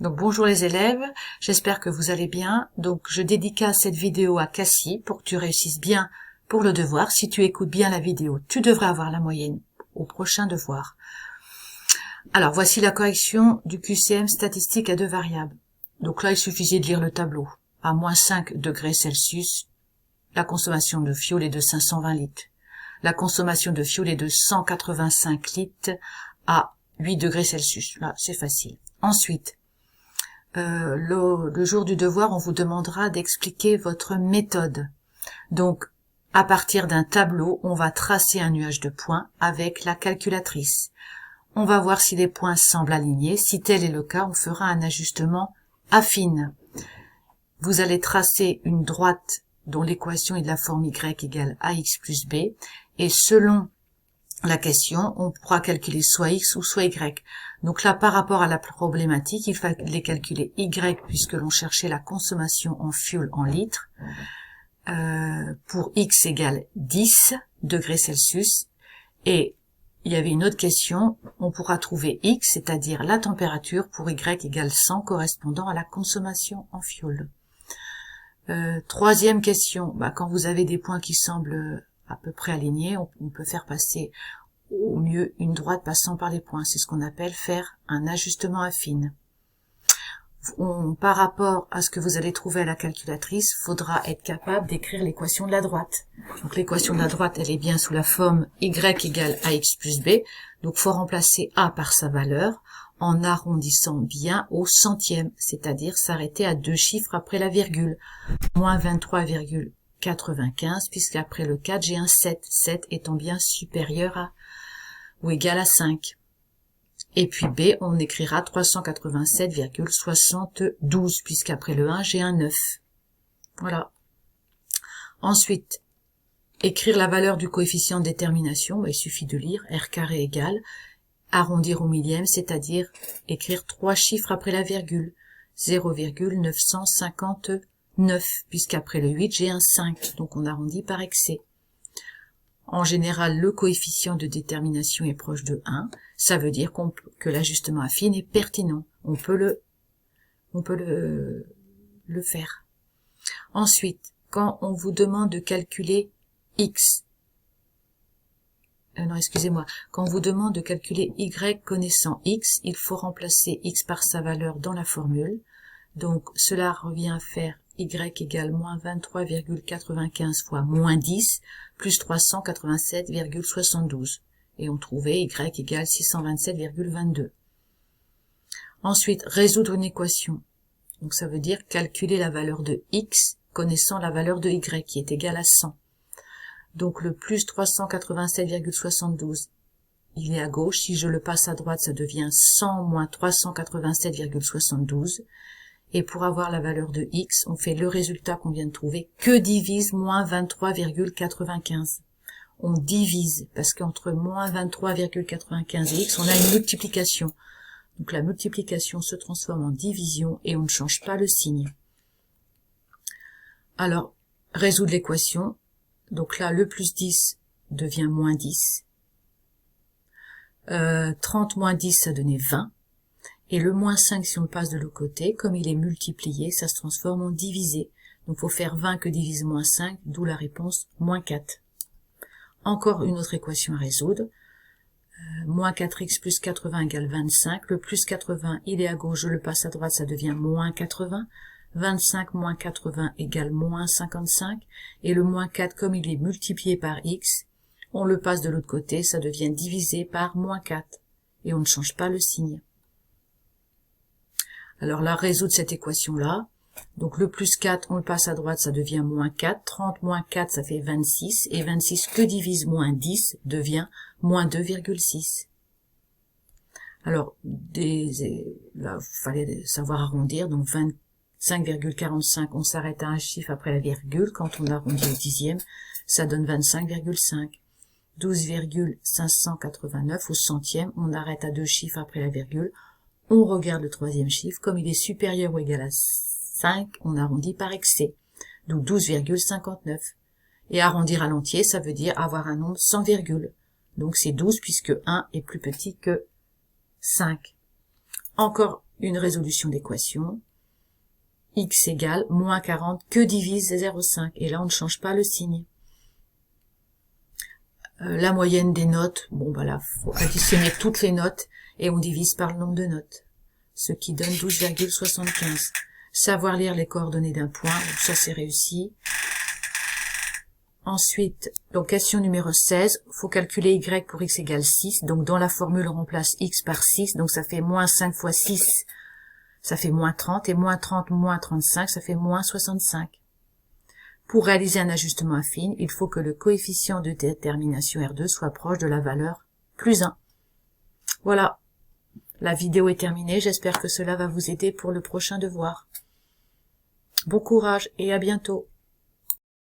Donc bonjour les élèves, j'espère que vous allez bien. Donc je dédicace cette vidéo à Cassie pour que tu réussisses bien pour le devoir. Si tu écoutes bien la vidéo, tu devrais avoir la moyenne au prochain devoir. Alors voici la correction du QCM statistique à deux variables. Donc là il suffisait de lire le tableau. À moins 5 degrés Celsius, la consommation de fioul est de 520 litres. La consommation de fioul est de 185 litres à 8 degrés Celsius. Là c'est facile. Ensuite, le jour du devoir, on vous demandera d'expliquer votre méthode. Donc, à partir d'un tableau, on va tracer un nuage de points avec la calculatrice. On va voir si les points semblent alignés. Si tel est le cas, on fera un ajustement affine. Vous allez tracer une droite dont l'équation est de la forme y égale ax plus b. Et selon la question, on pourra calculer soit x ou soit y. Donc là, par rapport à la problématique, il fallait calculer y puisque l'on cherchait la consommation en fioul en litres. Pour x égale 10 degrés Celsius. Et il y avait une autre question, on pourra trouver x, c'est-à-dire la température, pour y égale 100 correspondant à la consommation en fioul. Troisième question, quand vous avez des points qui semblent à peu près alignés, on peut faire passer au mieux une droite passant par les points. C'est ce qu'on appelle faire un ajustement affine. Par rapport à ce que vous allez trouver à la calculatrice, il faudra être capable d'écrire l'équation de la droite. Donc l'équation de la droite, elle est bien sous la forme y égale ax plus b. Donc faut remplacer a par sa valeur en arrondissant bien au centième, c'est-à-dire s'arrêter à deux chiffres après la virgule. Moins 23,95, puisqu'après le 4, j'ai un 7. 7 étant bien supérieur à ou égal à 5. Et puis B, on écrira 387,72, puisqu'après le 1, j'ai un 9. Voilà. Ensuite, écrire la valeur du coefficient de détermination, il suffit de lire r carré égale, arrondir au millième, c'est-à-dire écrire trois chiffres après la virgule, 0,959, puisqu'après le 8, j'ai un 5, donc on arrondit par excès. En général, le coefficient de détermination est proche de 1. Ça veut dire que l'ajustement affine est pertinent. On peut le faire. Ensuite, quand on vous demande de calculer x, quand on vous demande de calculer y connaissant x, il faut remplacer x par sa valeur dans la formule. Donc, cela revient à faire y égale moins 23,95 fois moins 10 plus 387,72. Et on trouvait y égale 627,22. Ensuite, résoudre une équation. Donc ça veut dire calculer la valeur de x connaissant la valeur de y qui est égale à 100. Donc le plus 387,72, il est à gauche. Si je le passe à droite, ça devient 100 moins 387,72. Et pour avoir la valeur de x, on fait le résultat qu'on vient de trouver, que divise moins 23,95. On divise, parce qu'entre moins 23,95 et x, on a une multiplication. Donc la multiplication se transforme en division et on ne change pas le signe. Alors, résoudre l'équation. Donc là, le plus 10 devient moins 10. 30 moins 10, ça donnait 20. Et le moins 5, si on le passe de l'autre côté, comme il est multiplié, ça se transforme en divisé. Donc, il faut faire 20 que divise moins 5, d'où la réponse moins 4. Encore une autre équation à résoudre. Moins 4x plus 80 égale 25. Le plus 80, il est à gauche, je le passe à droite, ça devient moins 80. 25 moins 80 égale moins 55. Et le moins 4, comme il est multiplié par x, on le passe de l'autre côté, ça devient divisé par moins 4. Et on ne change pas le signe. Alors là, résoudre cette équation-là. Donc le plus 4, on le passe à droite, ça devient moins 4. 30 moins 4, ça fait 26. Et 26 que divise moins 10 devient moins 2,6. Alors, là, il fallait savoir arrondir. Donc 25,45, on s'arrête à un chiffre après la virgule. Quand on arrondit au dixième, ça donne 25,5. 12,589 au centième, on arrête à deux chiffres après la virgule. On regarde le troisième chiffre. Comme il est supérieur ou égal à 5, on arrondit par excès. Donc 12,59. Et arrondir à l'entier, ça veut dire avoir un nombre sans virgule. Donc c'est 12 puisque 1 est plus petit que 5. Encore une résolution d'équation. X égale moins 40 que divise 0,5. Et là, on ne change pas le signe. La moyenne des notes, bon bah là, faut additionner toutes les notes et on divise par le nombre de notes. Ce qui donne 12,75. Savoir lire les coordonnées d'un point, donc ça c'est réussi. Ensuite, donc question numéro 16, faut calculer y pour x égale 6. Donc dans la formule, on remplace x par 6, donc ça fait moins 5 fois 6, ça fait moins 30, et moins 30 moins 35, ça fait moins 65. Pour réaliser un ajustement affine, il faut que le coefficient de détermination R2 soit proche de la valeur plus 1. Voilà, la vidéo est terminée, j'espère que cela va vous aider pour le prochain devoir. Bon courage et à bientôt.